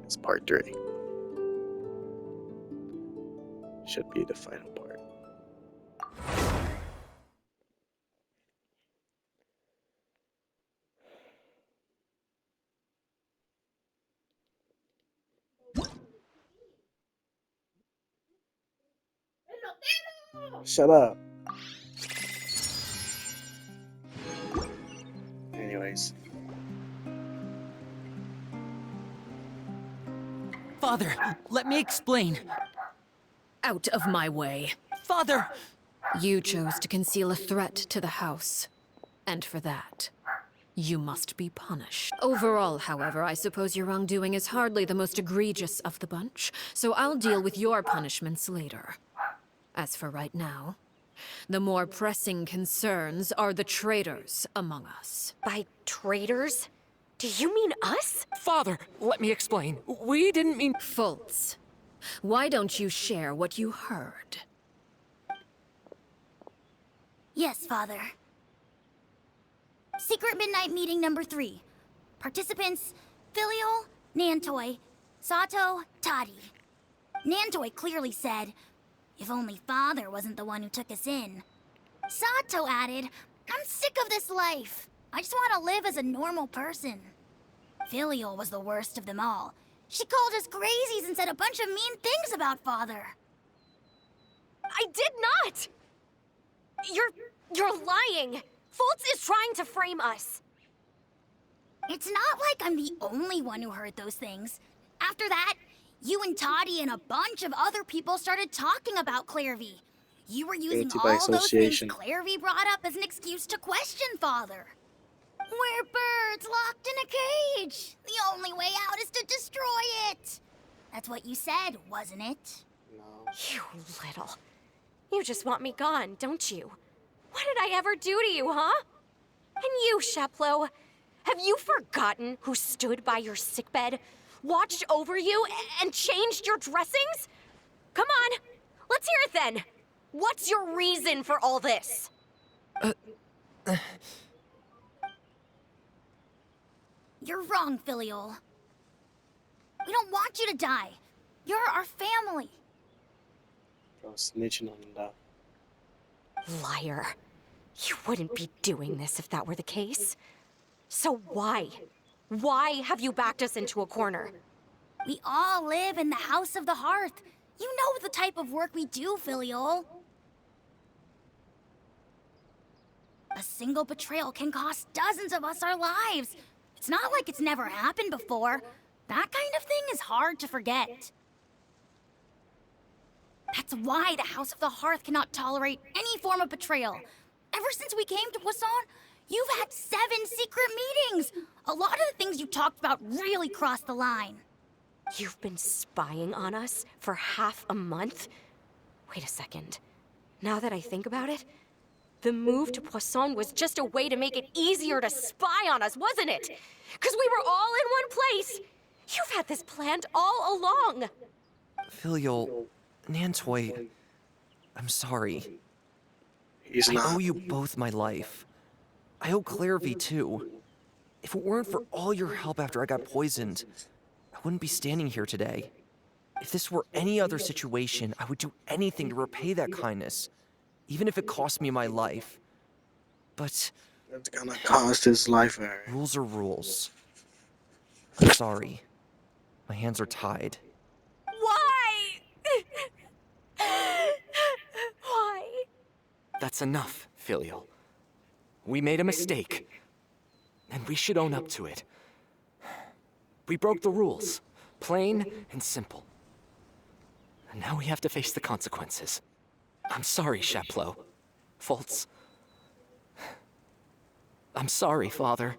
It's part 3. Should be the final part. Shut up. Anyways. Father, let me explain. Out of my way. Father! You chose to conceal a threat to the house. And for that, you must be punished. Overall, however, I suppose your wrongdoing is hardly the most egregious of the bunch, so I'll deal with your punishments later. As for right now, the more pressing concerns are the traitors among us. By traitors? Do you mean us? Father, let me explain. We didn't mean— Fultz, why don't you share what you heard? Yes, Father. Secret Midnight Meeting number 3. Participants, Filial, Nantoy, Sato, Toddy. Nantoy clearly said, if only Father wasn't the one who took us in. Sato added, I'm sick of this life. I just want to live as a normal person. Filial was the worst of them all. She called us crazies and said a bunch of mean things about Father. I did not! You're lying! Fultz is trying to frame us. It's not like I'm the only one who heard those things. After that, you and Toddy and a bunch of other people started talking about Clairvy. You were using Guilty by all those things association. Clairvy brought up as an excuse to question Father. We're birds locked in a cage. The only way out is to destroy it. That's what you said, wasn't it? No. You little. You just want me gone, don't you? What did I ever do to you, huh? And you, Sheplo, have you forgotten who stood by your sickbed, watched over you, and changed your dressings? Come on, let's hear it then. What's your reason for all this? You're wrong, Filial. We don't want you to die. You're our family. Bro, snitching on that. Liar. You wouldn't be doing this if that were the case. So why? Why have you backed us into a corner? We all live in the House of the Hearth. You know the type of work we do, Filial. A single betrayal can cost dozens of us our lives. It's not like it's never happened before. That kind of thing is hard to forget. That's why the House of the Hearth cannot tolerate any form of betrayal. Ever since we came to Poisson, you've had 7 secret meetings. A lot of the things you talked about really crossed the line. You've been spying on us for half a month? Wait a second. Now that I think about it, the move to Poisson was just a way to make it easier to spy on us, wasn't it? Because we were all in one place. You've had this planned all along. Filial, Nantoy, I'm sorry. He's I not. owe you both my life. I owe Clairvy too. If it weren't for all your help after I got poisoned, I wouldn't be standing here today. If this were any other situation, I would do anything to repay that kindness, even if it cost me my life. But That's gonna cost his life, Aaron. rules are rules. I'm sorry. My hands are tied. Why? Why? That's enough, Filial. We made a mistake, and we should own up to it. We broke the rules, plain and simple. And now we have to face the consequences. I'm sorry, Sheplo. Fultz. I'm sorry, Father.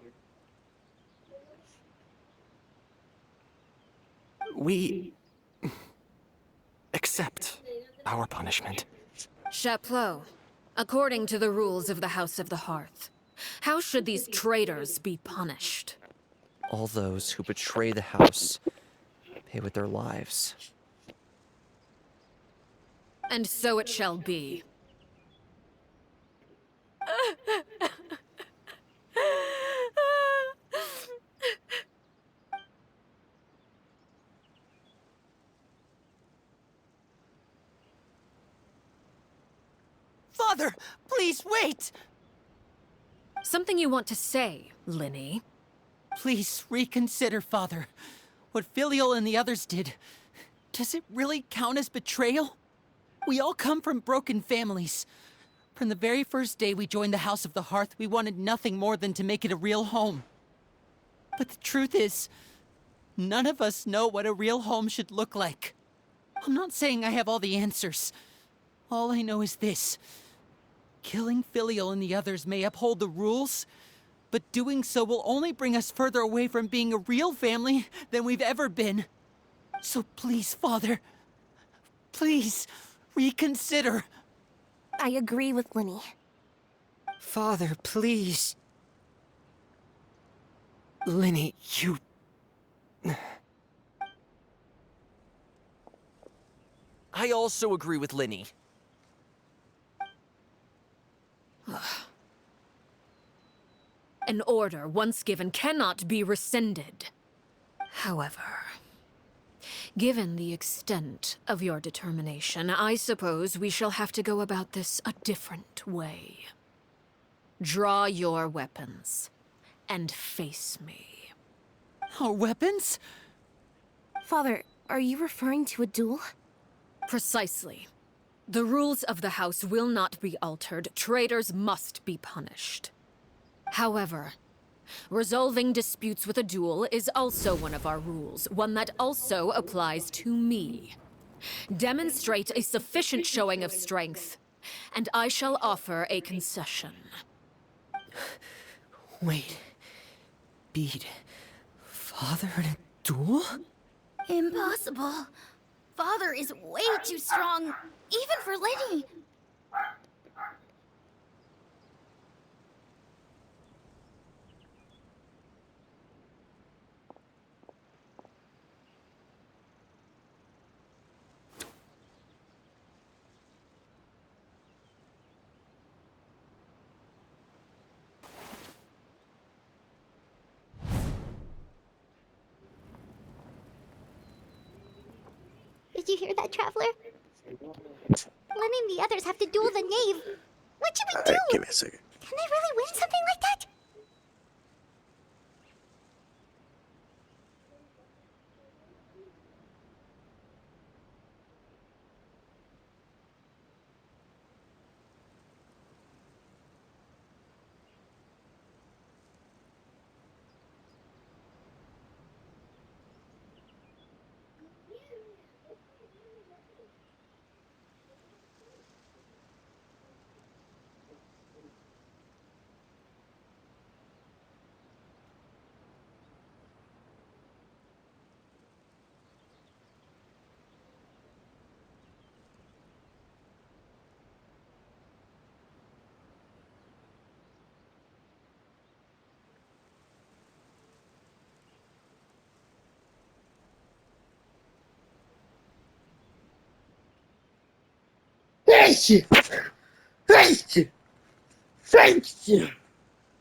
We accept our punishment. Chaplot, according to the rules of the House of the Hearth, how should these traitors be punished? All those who betray the house pay with their lives. And so it shall be. Father, please wait! Something you want to say, Linny? Please reconsider, Father. What Filial and the others did, does it really count as betrayal? We all come from broken families. From the very first day we joined the House of the Hearth, we wanted nothing more than to make it a real home. But the truth is, none of us know what a real home should look like. I'm not saying I have all the answers. All I know is this. Killing Filial and the others may uphold the rules, but doing so will only bring us further away from being a real family than we've ever been. So please, Father, please reconsider. I agree with Linny. Father, please. Linny, you... I also agree with Linny. An order once given cannot be rescinded. However, given the extent of your determination, I suppose we shall have to go about this a different way. Draw your weapons and face me. Our weapons? Father, are you referring to a duel? Precisely. The rules of the house will not be altered. Traitors must be punished. However, resolving disputes with a duel is also one of our rules, one that also applies to me. Demonstrate a sufficient showing of strength, and I shall offer a concession. Wait. Beat Father in a duel? Impossible. Father is way too strong, even for Linny. Did you hear that, Traveler? Letting the others have to duel the Knave. What should we do? Alright, give me a second. Can they really win something like that?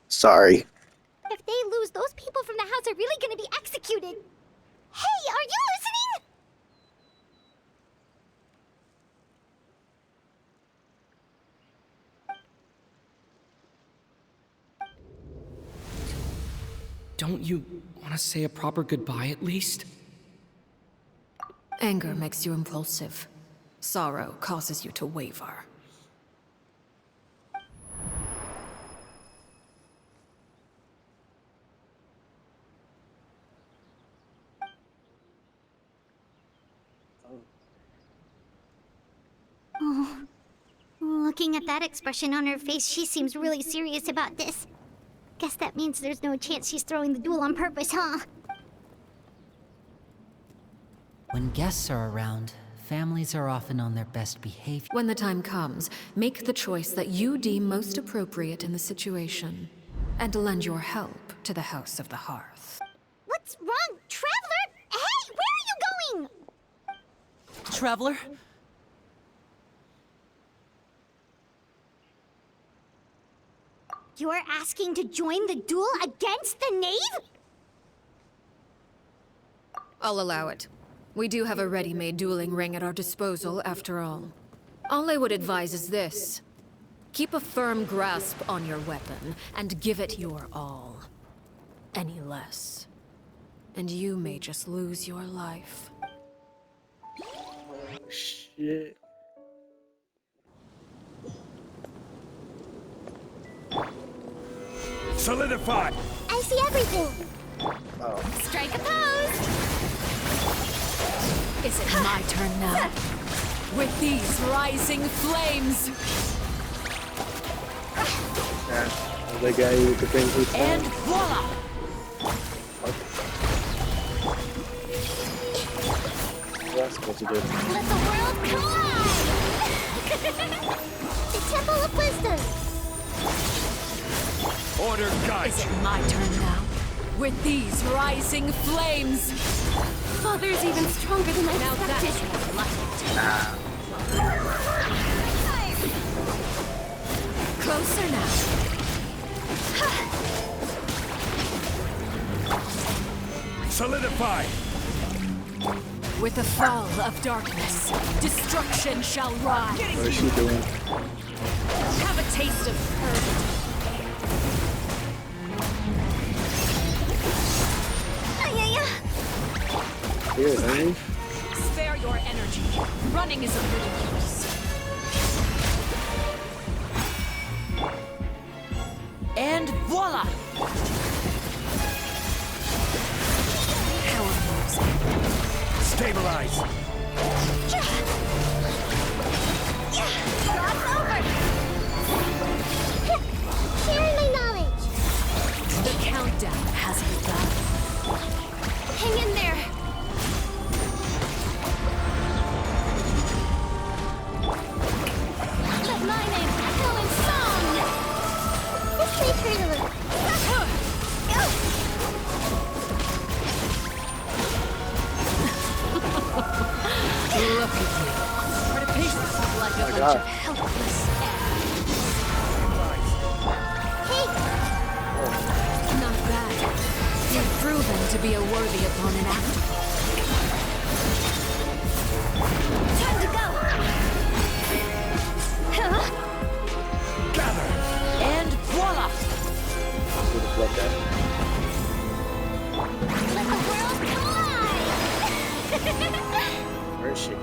Sorry. If they lose, those people from the house are really gonna be executed. Hey, are you listening? Don't you want to say a proper goodbye at least? Anger makes you impulsive. Sorrow causes you to waver. Oh, looking at that expression on her face, she seems really serious about this. Guess that means there's no chance she's throwing the duel on purpose, huh? When guests are around, families are often on their best behavior. When the time comes, make the choice that you deem most appropriate in the situation, and lend your help to the House of the Hearth. What's wrong, Traveler? Hey, where are you going? Traveler? You're asking to join the duel against the Knave? I'll allow it. We do have a ready-made dueling ring at our disposal, after all. All I would advise is this. Keep a firm grasp on your weapon and give it your all. Any less, and you may just lose your life. Oh shit. Solidify! I see everything. Oh. Strike a pose. Is it my turn now? With these rising flames! Yeah. The guy with the thing who's And voila! What's supposed to do? Let the world collide. The Temple of Wisdom. Order guide Is you! it my turn now? With these rising flames! Father's even stronger than I Now that's expected. more like it. Closer now. Solidify! With the fall of darkness, destruction shall rise. What is she doing? Have a taste of purge. Here, Knave. Spare your energy. Running is of little use. And voila! How amusing. Stabilize! God's over. Sharing my knowledge. The countdown has begun. Hang in there. Let my name echo in song. This may hurt a little. Look at you. Rapacious like a bunch God. of helpless ants. Hey, Not bad. You've proven to be a worthy opponent after all. time to go. Huh? Gather! And voila! With the blood guy. Let the world collide. Where is she?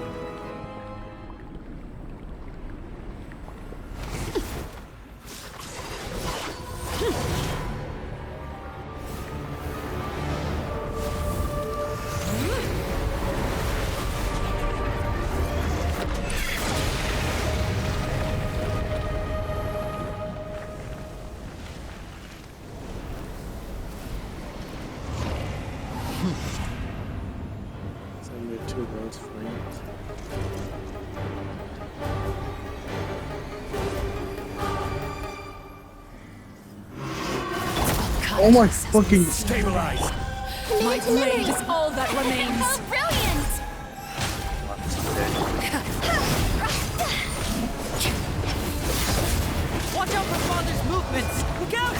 Send me two of those flames. Oh my fucking! Stabilize! My blade is all that remains. Oh, brilliant! Watch out for Father's movements! Look out!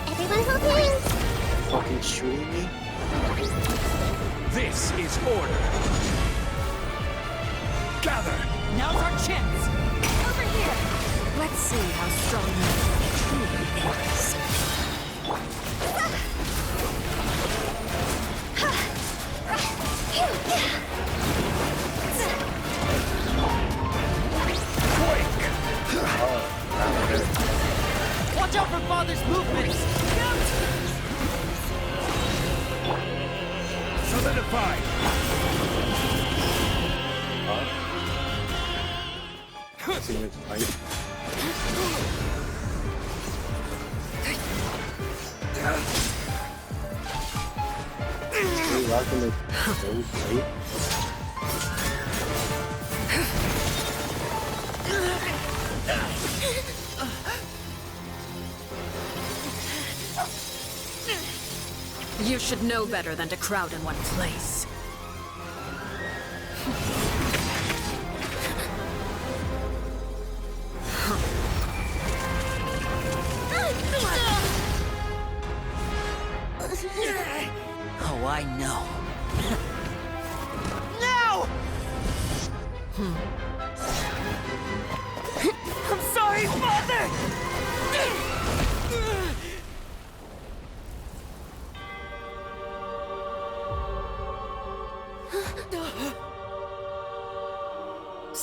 Everyone hold hands. Fucking shooting me? This is order! Gather! Now's our chance! Over here. Let's see how strong your truly is. Quake! Watch out for Father's movements! Look out! Solidify! See me fight. Are you rocking the old blade? You should know better than to crowd in one place. Oh, I know.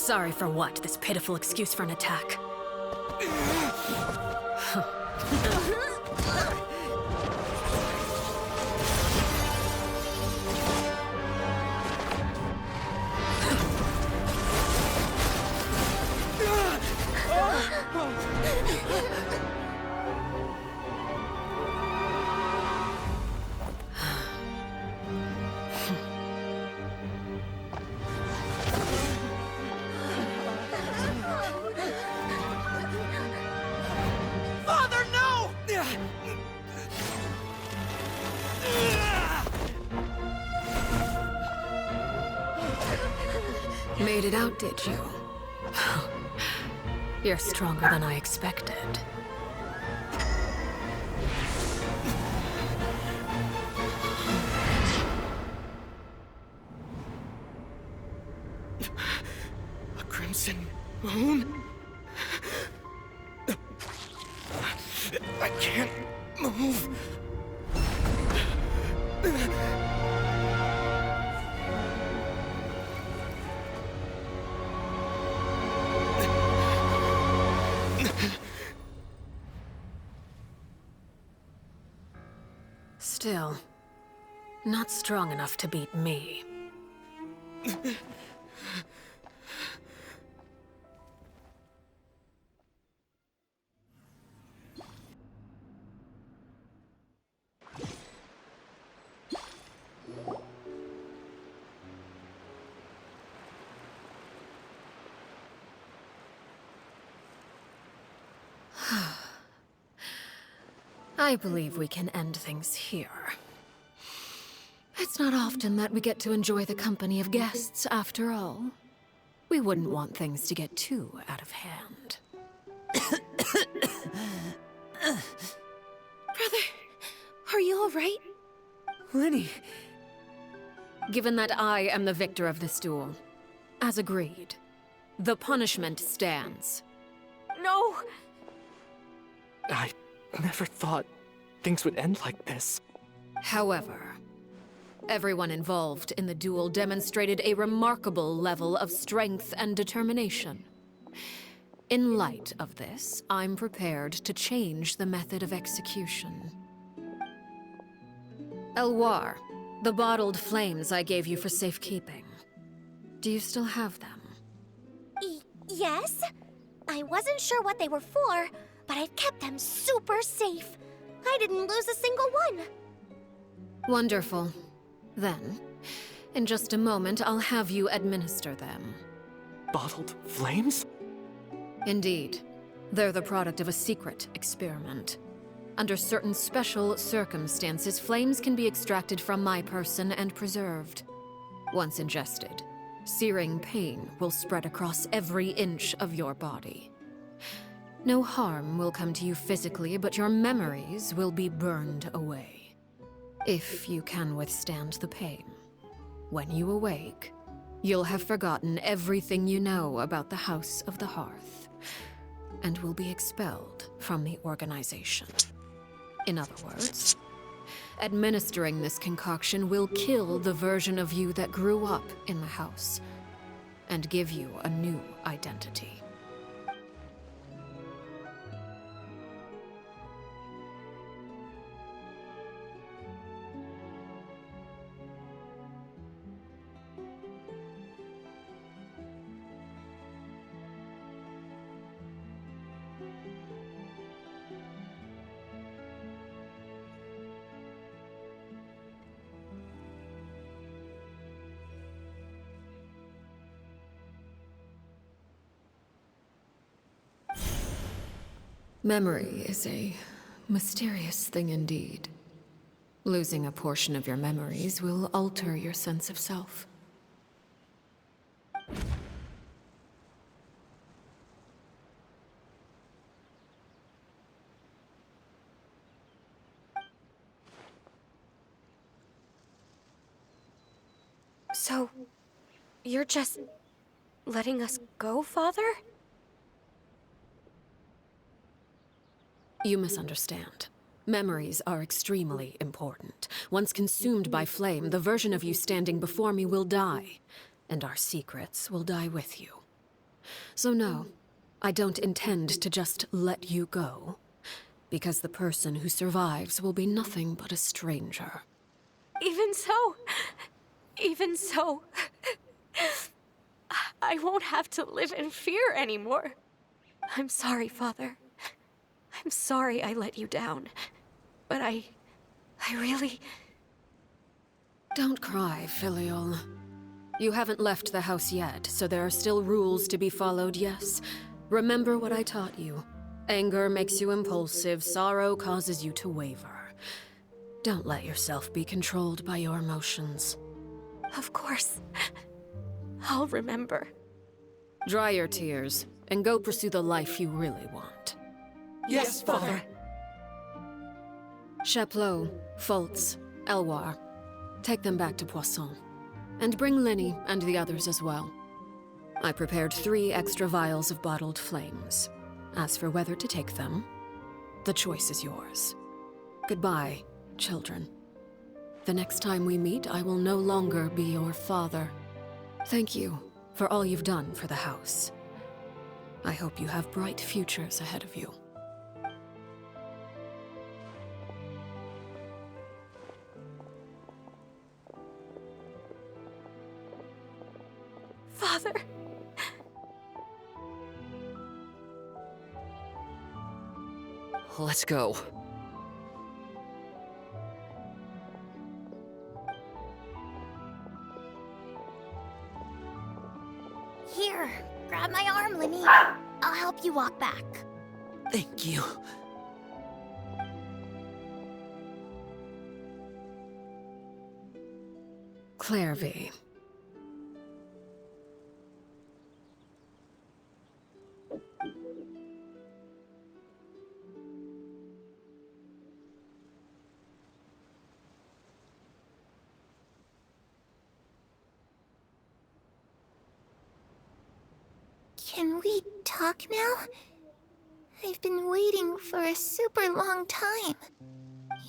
Sorry for what? This pitiful excuse for an attack. Father, no! Made it out, did you? You're stronger than I expected. A crimson moon? I can't move. Still, not strong enough to beat me. I believe we can end things here. It's not often that we get to enjoy the company of guests, after all. We wouldn't want things to get too out of hand. Brother, are you all right? Lenny. Given that I am the victor of this duel, as agreed, the punishment stands. No! I never thought things would end like this. However, everyone involved in the duel demonstrated a remarkable level of strength and determination. In light of this, I'm prepared to change the method of execution. Elwar, the bottled flames I gave you for safekeeping. Do you still have them? Yes? I wasn't sure what they were for, but I've kept them super safe. I didn't lose a single one. Wonderful. Then, in just a moment, I'll have you administer them. Bottled flames? Indeed. They're the product of a secret experiment. Under certain special circumstances, flames can be extracted from my person and preserved. Once ingested, searing pain will spread across every inch of your body. No harm will come to you physically, but your memories will be burned away. If you can withstand the pain. When you awake, you'll have forgotten everything you know about the House of the Hearth, and will be expelled from the organization. In other words, administering this concoction will kill the version of you that grew up in the house, and give you a new identity. Memory is a mysterious thing indeed. Losing a portion of your memories will alter your sense of self. So, you're just letting us go, Father? You misunderstand. Memories are extremely important. Once consumed by flame, the version of you standing before me will die, and our secrets will die with you. So no, I don't intend to just let you go, because the person who survives will be nothing but a stranger. Even so, I won't have to live in fear anymore. I'm sorry, Father. I'm sorry I let you down. But I really... Don't cry, Filial. You haven't left the house yet, so there are still rules to be followed, yes. Remember what I taught you. Anger makes you impulsive, sorrow causes you to waver. Don't let yourself be controlled by your emotions. Of course. I'll remember. Dry your tears, and go pursue the life you really want. Yes, Father. Chaplot, Foltz, Elwar. Take them back to Poisson. And bring Lenny and the others as well. I prepared 3 extra vials of bottled flames. As for whether to take them, the choice is yours. Goodbye, children. The next time we meet, I will no longer be your father. Thank you for all you've done for the house. I hope you have bright futures ahead of you. Father. Let's go. Here, grab my arm, Lenny. I'll help you walk back. Thank you. Clairvy. Can we talk now? I've been waiting for a super long time.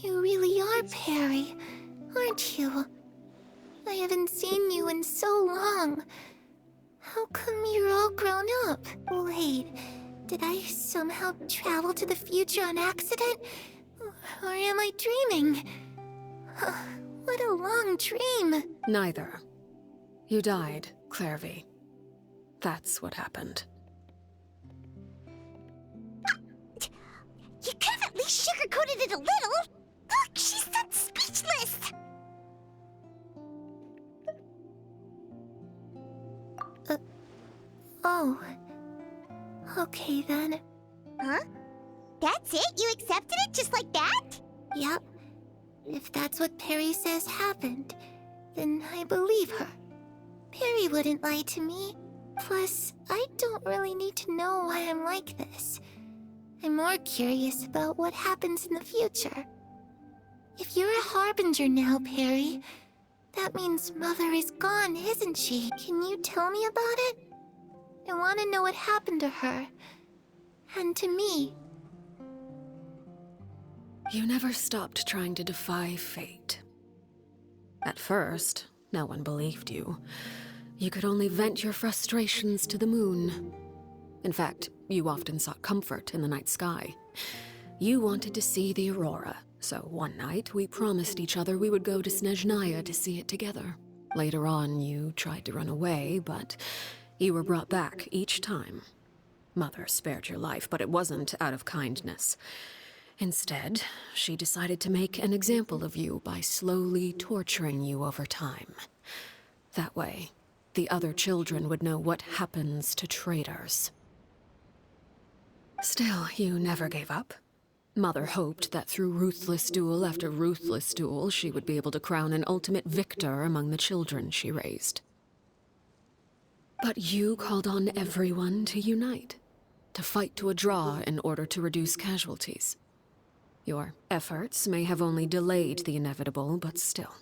You really are Perry, aren't you? I haven't seen you in so long. How come you're all grown up? Wait, did I somehow travel to the future on accident? Or am I dreaming? What a long dream. Neither. You died, Clairvy. That's what happened. You could have at least sugarcoated it a little. Look, she's so speechless. Oh. Okay then. Huh? That's it? You accepted it just like that? Yep. If that's what Perry says happened, then I believe her. Perry wouldn't lie to me. Plus, I don't really need to know why I'm like this. I'm more curious about what happens in the future. If you're a harbinger now, Perry, that means Mother is gone, isn't she? Can you tell me about it? I want to know what happened to her. And to me. You never stopped trying to defy fate. At first, no one believed you. You could only vent your frustrations to the moon. In fact, you often sought comfort in the night sky. You wanted to see the aurora, so one night we promised each other we would go to Snezhnaya to see it together. Later on, you tried to run away, but you were brought back each time. Mother spared your life, but it wasn't out of kindness. Instead, she decided to make an example of you by slowly torturing you over time. That way, the other children would know what happens to traitors. Still, you never gave up. Mother hoped that through ruthless duel after ruthless duel, she would be able to crown an ultimate victor among the children she raised. But you called on everyone to unite, to fight to a draw in order to reduce casualties. Your efforts may have only delayed the inevitable, but still.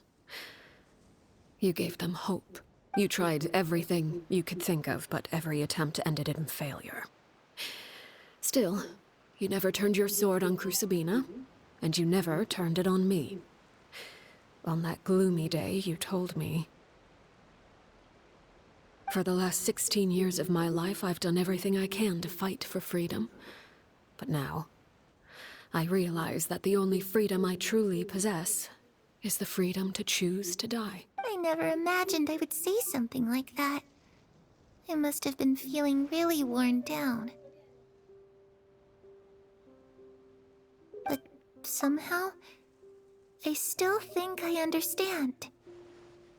You gave them hope. You tried everything you could think of, but every attempt ended in failure. Still, you never turned your sword on Crucibina, and you never turned it on me. On that gloomy day, you told me, For the last 16 years of my life, I've done everything I can to fight for freedom. But now, I realize that the only freedom I truly possess is the freedom to choose to die. I never imagined I would say something like that. I must have been feeling really worn down. But somehow, I still think I understand.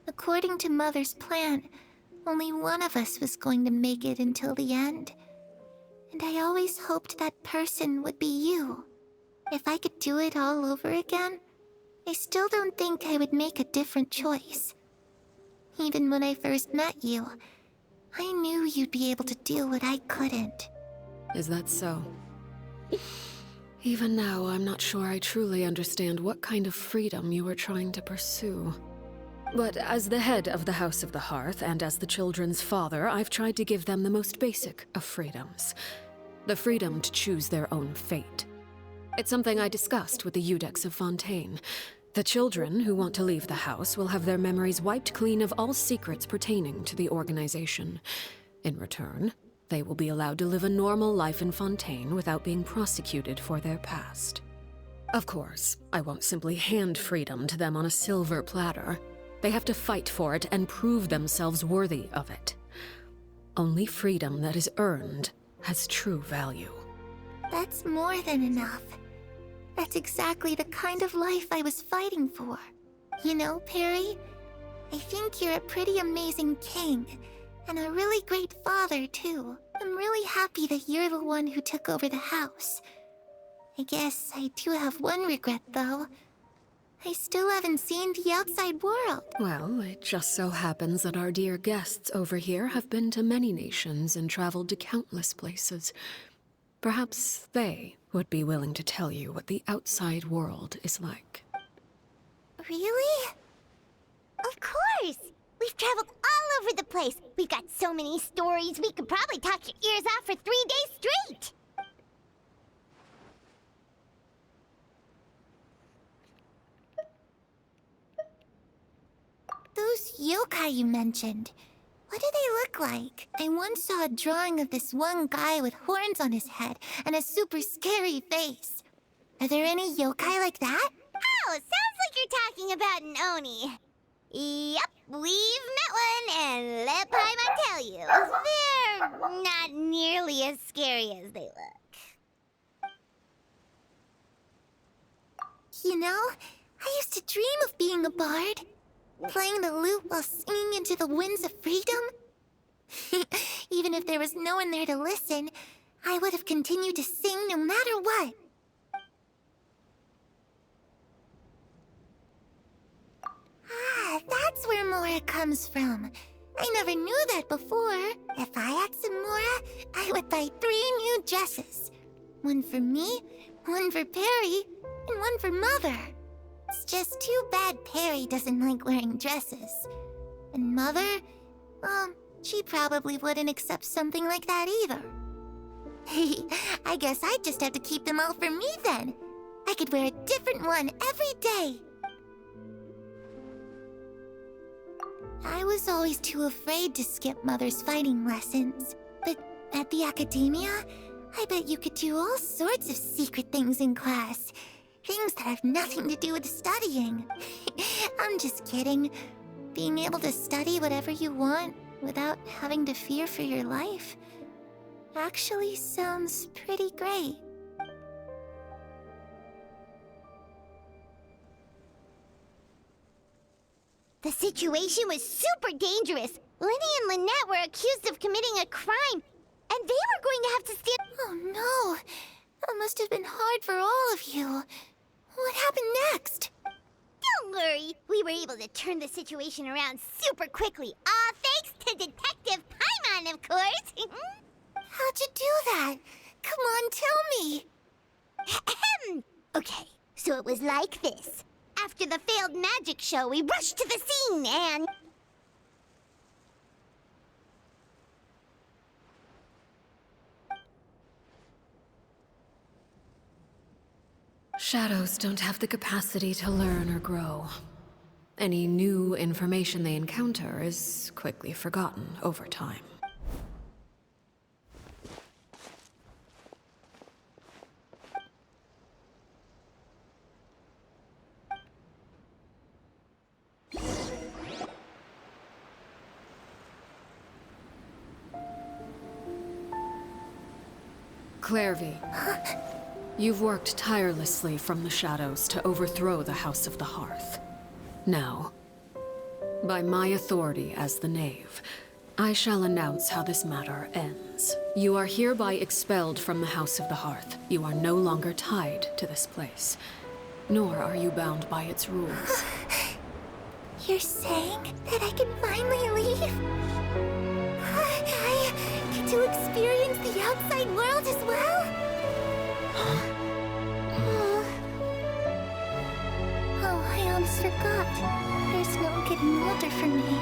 According to Mother's plan, only one of us was going to make it until the end. And I always hoped that person would be you. If I could do it all over again, I still don't think I would make a different choice. Even when I first met you, I knew you'd be able to do what I couldn't. Is that so? Even now, I'm not sure I truly understand what kind of freedom you are trying to pursue. But as the head of the House of the Hearth, and as the children's father, I've tried to give them the most basic of freedoms. The freedom to choose their own fate. It's something I discussed with the Eudex of Fontaine. The children who want to leave the house will have their memories wiped clean of all secrets pertaining to the organization. In return, they will be allowed to live a normal life in Fontaine without being prosecuted for their past. Of course, I won't simply hand freedom to them on a silver platter. They have to fight for it and prove themselves worthy of it. Only freedom that is earned has true value. That's more than enough. That's exactly the kind of life I was fighting for. You know, Perry, I think you're a pretty amazing king, and a really great father, too. I'm really happy that you're the one who took over the house. I guess I do have one regret, though. I still haven't seen the outside world. Well, it just so happens that our dear guests over here have been to many nations and traveled to countless places. Perhaps they would be willing to tell you what the outside world is like. Really? Of course! We've traveled all over the place. We've got so many stories, we could probably talk your ears off for 3 days straight! Those yokai you mentioned, what do they look like? I once saw a drawing of this one guy with horns on his head and a super scary face. Are there any yokai like that? Oh, sounds like you're talking about an Oni. Yep, we've met one, and let Paimon tell you, they're not nearly as scary as they look. You know, I used to dream of being a bard. Playing the lute while singing into the winds of freedom? Even if there was no one there to listen, I would have continued to sing no matter what. Ah, that's where Mora comes from. I never knew that before. If I had some Mora, I would buy 3 new dresses. One for me, one for Perry, and one for Mother. It's just too bad Perry doesn't like wearing dresses. And Mother, well, she probably wouldn't accept something like that either. I guess I'd just have to keep them all for me then. I could wear a different one every day. I was always too afraid to skip Mother's fighting lessons. But at the academia, I bet you could do all sorts of secret things in class. Things that have nothing to do with studying. I'm just kidding. Being able to study whatever you want without having to fear for your life actually sounds pretty great. The situation was super dangerous. Lenny and Lynette were accused of committing a crime, and they were going to have to stand— Oh no! That must have been hard for all of you. What happened next? Don't worry, we were able to turn the situation around super quickly. All thanks to Detective Paimon, of course. How'd you do that? Come on, tell me. Okay, so it was like this. After the failed magic show, we rushed to the scene and— Shadows don't have the capacity to learn or grow. Any new information they encounter is quickly forgotten over time. Clairvy, you've worked tirelessly from the shadows to overthrow the House of the Hearth. Now, by my authority as the Knave, I shall announce how this matter ends. You are hereby expelled from the House of the Hearth. You are no longer tied to this place, nor are you bound by its rules. You're saying that I can finally leave? I get to experience the outside world as well? Oh, I almost forgot. There's no getting older for me.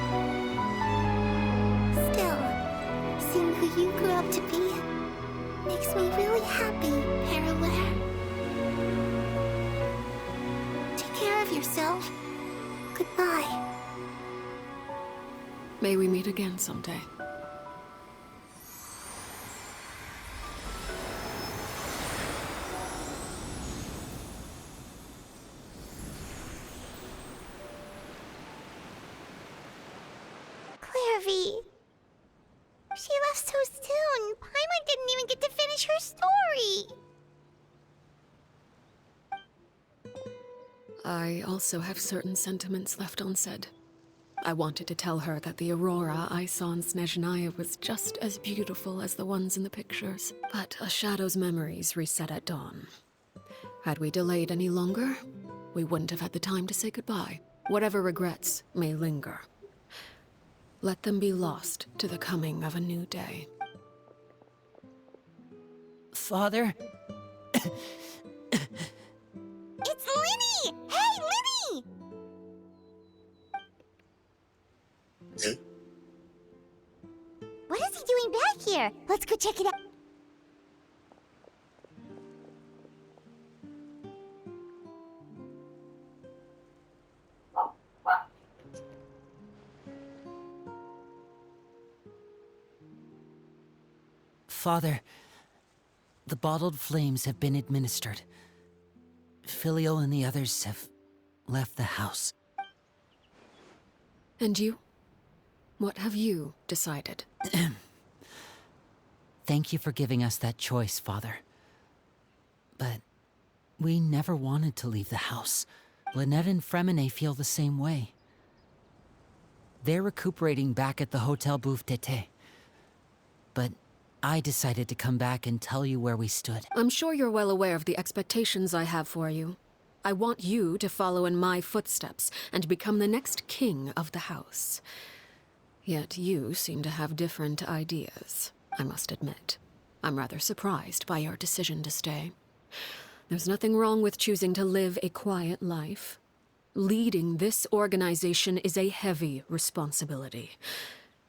Still, seeing who you grew up to be makes me really happy, Parallel. Take care of yourself. Goodbye. May we meet again someday. Clairvy. She left so soon. Paimon didn't even get to finish her story. I also have certain sentiments left unsaid. I wanted to tell her that the aurora I saw in Snezhnaya was just as beautiful as the ones in the pictures. But a shadow's memories reset at dawn. Had we delayed any longer, we wouldn't have had the time to say goodbye. Whatever regrets may linger, let them be lost to the coming of a new day. Father? It's Linny! Hey, Linny! What is he doing back here? Let's go check it out. Father, the bottled flames have been administered. Filial and the others have left the house. And you? What have you decided? Thank you for giving us that choice, Father. But we never wanted to leave the house. Lynette and Fremine feel the same way. They're recuperating back at the Hotel Bouffe d'été. But I decided to come back and tell you where we stood. I'm sure you're well aware of the expectations I have for you. I want you to follow in my footsteps and become the next king of the house. Yet you seem to have different ideas, I must admit. I'm rather surprised by your decision to stay. There's nothing wrong with choosing to live a quiet life. Leading this organization is a heavy responsibility.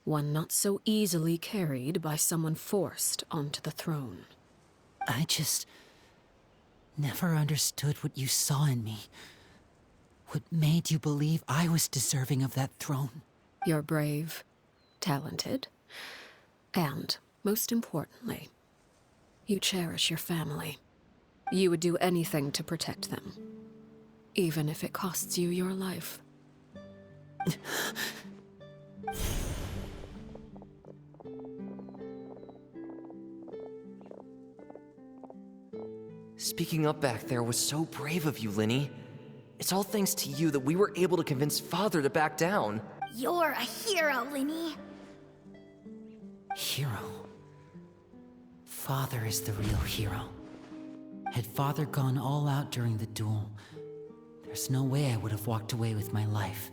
One not so easily carried by someone forced onto the throne. I just never understood what you saw in me. What made you believe I was deserving of that throne? You're brave, talented, and, most importantly, you cherish your family. You would do anything to protect them, even if it costs you your life. Speaking up back there was so brave of you, Linny. It's all thanks to you that we were able to convince Father to back down. You're a hero, Linny. Hero? Father is the real hero. Had Father gone all out during the duel, there's no way I would have walked away with my life.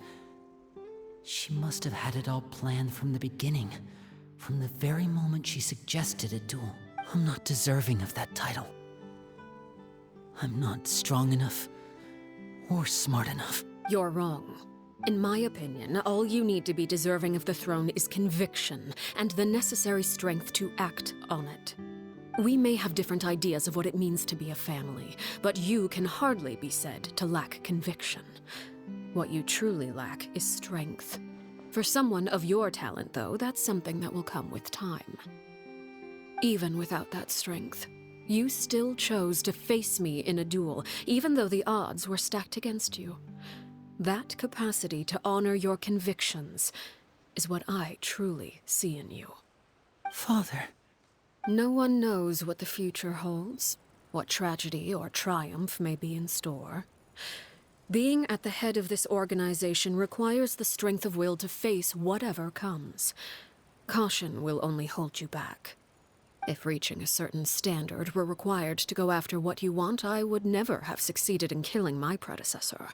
She must have had it all planned from the beginning, from the very moment she suggested a duel. I'm not deserving of that title. I'm not strong enough, or smart enough. You're wrong. In my opinion, all you need to be deserving of the throne is conviction, and the necessary strength to act on it. We may have different ideas of what it means to be a family, but you can hardly be said to lack conviction. What you truly lack is strength. For someone of your talent, though, that's something that will come with time. Even without that strength, you still chose to face me in a duel, even though the odds were stacked against you. That capacity to honor your convictions is what I truly see in you. Father. No one knows what the future holds, what tragedy or triumph may be in store. Being at the head of this organization requires the strength of will to face whatever comes. Caution will only hold you back. If reaching a certain standard were required to go after what you want, I would never have succeeded in killing my predecessor.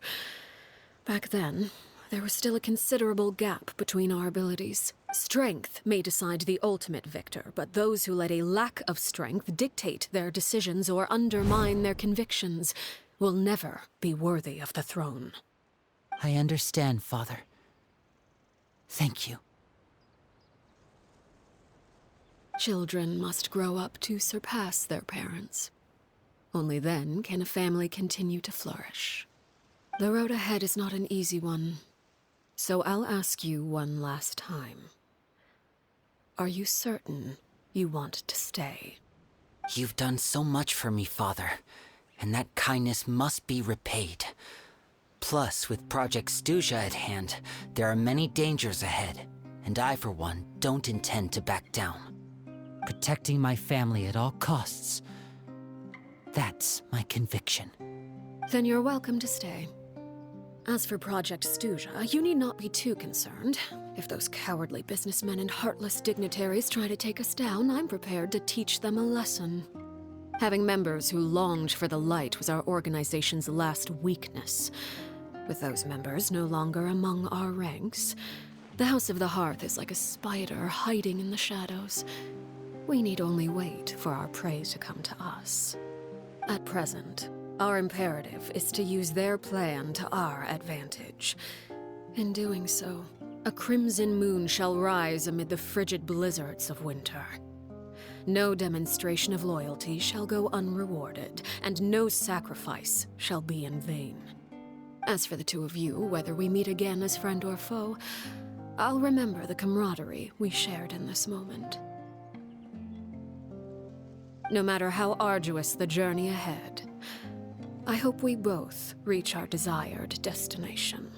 Back then, there was still a considerable gap between our abilities. Strength may decide the ultimate victor, but those who let a lack of strength dictate their decisions or undermine their convictions will never be worthy of the throne. I understand, Father. Thank you. Children must grow up to surpass their parents. Only then can a family continue to flourish. The road ahead is not an easy one, so I'll ask you one last time. Are you certain you want to stay? You've done so much for me, Father, and that kindness must be repaid. Plus, with Project Stuja at hand, there are many dangers ahead, and I, for one, don't intend to back down. Protecting my family at all costs. That's my conviction. Then you're welcome to stay. As for Project Stuja, you need not be too concerned. If those cowardly businessmen and heartless dignitaries try to take us down, I'm prepared to teach them a lesson. Having members who longed for the light was our organization's last weakness. With those members no longer among our ranks, the House of the Hearth is like a spider hiding in the shadows. We need only wait for our prey to come to us. At present, our imperative is to use their plan to our advantage. In doing so, a crimson moon shall rise amid the frigid blizzards of winter. No demonstration of loyalty shall go unrewarded, and no sacrifice shall be in vain. As for the two of you, whether we meet again as friend or foe, I'll remember the camaraderie we shared in this moment. No matter how arduous the journey ahead, I hope we both reach our desired destination.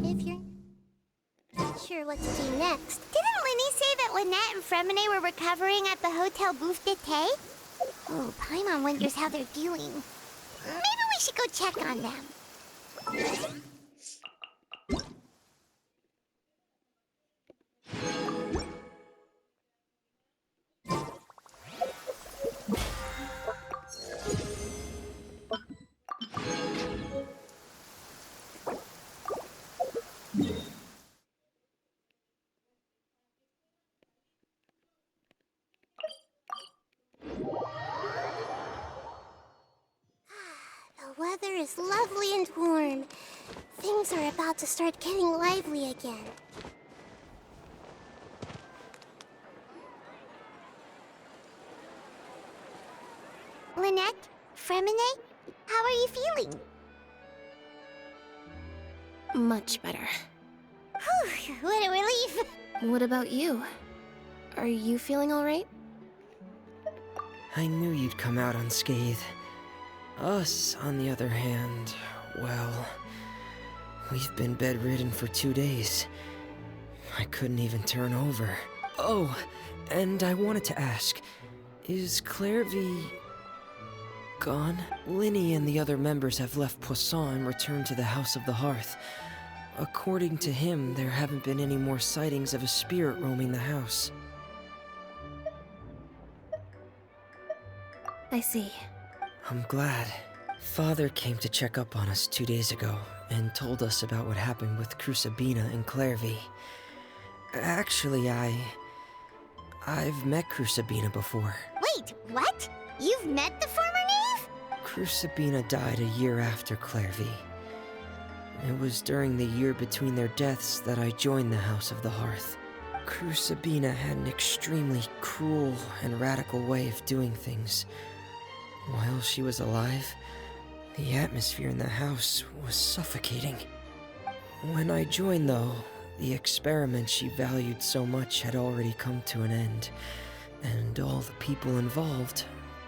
If you're not sure what to do next, didn't Linny say that Lynette and Fremine were recovering at the Hotel Bouffe d'été? Oh, Paimon wonders how they're doing. Maybe we should go check on them. The weather is lovely and warm. Things are about to start getting lively again. Lynette? Fremine? How are you feeling? Much better. Whew, what a relief! What about you? Are you feeling alright? I knew you'd come out unscathed. Us, on the other hand, well, we've been bedridden for 2 days. I couldn't even turn over. Oh, and I wanted to ask, is Clairvy gone? Linny and the other members have left Poisson and returned to the House of the Hearth. According to him, there haven't been any more sightings of a spirit roaming the house. I see. I'm glad. Father came to check up on us 2 days ago and told us about what happened with Crusabina and Clairvy. Actually, I've met Crusabina before. Wait, what? You've met the former Knave? Crusabina died a year after Clairvy. It was during the year between their deaths that I joined the House of the Hearth. Crusabina had an extremely cruel and radical way of doing things. While she was alive, the atmosphere in the house was suffocating. When I joined, though, the experiment she valued so much had already come to an end, and all the people involved,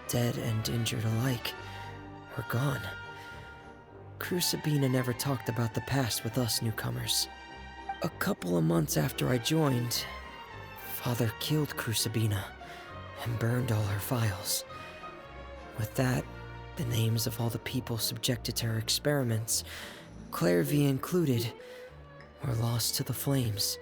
dead and injured alike, were gone. Crusabina never talked about the past with us newcomers. A couple of months after I joined, Father killed Crusabina and burned all her files. With that, the names of all the people subjected to her experiments, Clairvy included, were lost to the flames,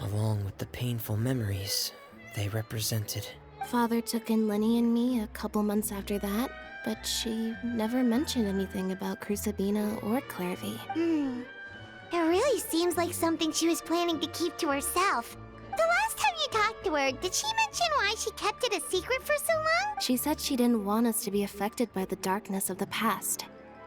along with the painful memories they represented. Father took in Lenny and me a couple months after that, but she never mentioned anything about Crusabina or Clairvy. It really seems like something she was planning to keep to herself. The last time you talked to her, did she mention why she kept it a secret for so long? She said she didn't want us to be affected by the darkness of the past.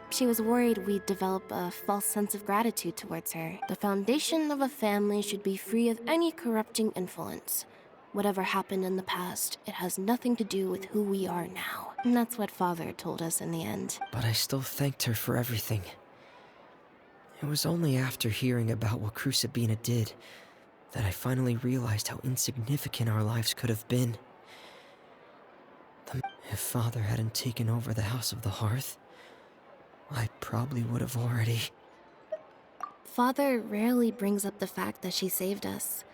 She was worried we'd develop a false sense of gratitude towards her. The foundation of a family should be free of any corrupting influence. Whatever happened in the past, it has nothing to do with who we are now. And that's what Father told us in the end. But I still thanked her for everything. It was only after hearing about what Crusabina did that I finally realized how insignificant our lives could have been. If Father hadn't taken over the House of the Hearth, I probably would have already... Father rarely brings up the fact that she saved us.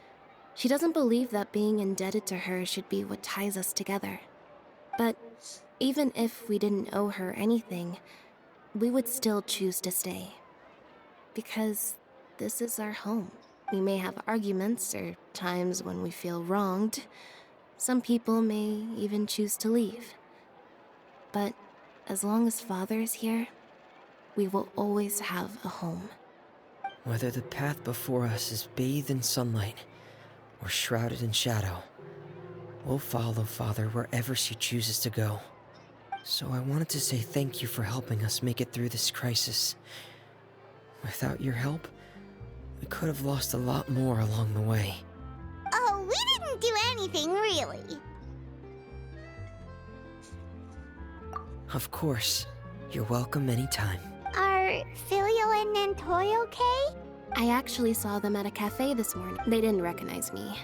She doesn't believe that being indebted to her should be what ties us together. But even if we didn't owe her anything, we would still choose to stay. Because this is our home. We may have arguments or times when we feel wronged. Some people may even choose to leave. But as long as Father is here, we will always have a home. Whether the path before us is bathed in sunlight or shrouded in shadow, we'll follow Father wherever she chooses to go. So I wanted to say thank you for helping us make it through this crisis. Without your help, we could have lost a lot more along the way. Oh, we didn't do anything, really. Of course. You're welcome anytime. Are Filial and Nantoy okay? I actually saw them at a cafe this morning. They didn't recognize me.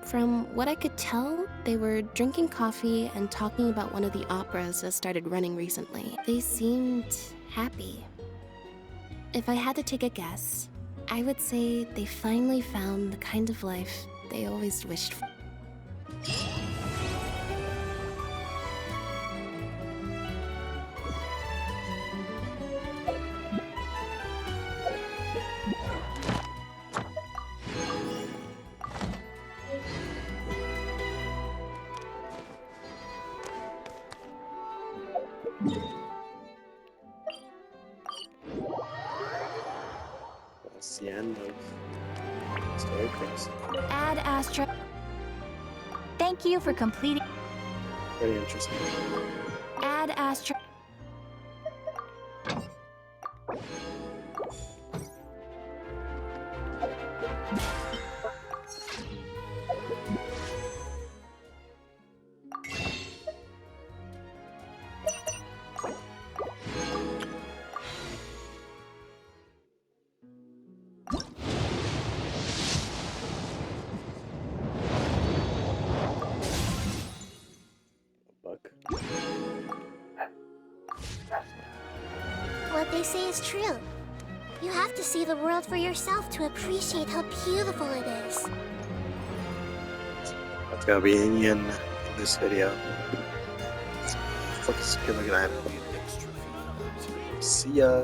From what I could tell, they were drinking coffee and talking about one of the operas that started running recently. They seemed happy. If I had to take a guess, I would say they finally found the kind of life they always wished for. That's the end of Story Quest. Add Astra. Thank you for completing. Very interesting. Add Astra. What they say is true. You have to see the world for yourself to appreciate how beautiful it is. That's gonna be in this video. Fuck is gonna happen. See ya.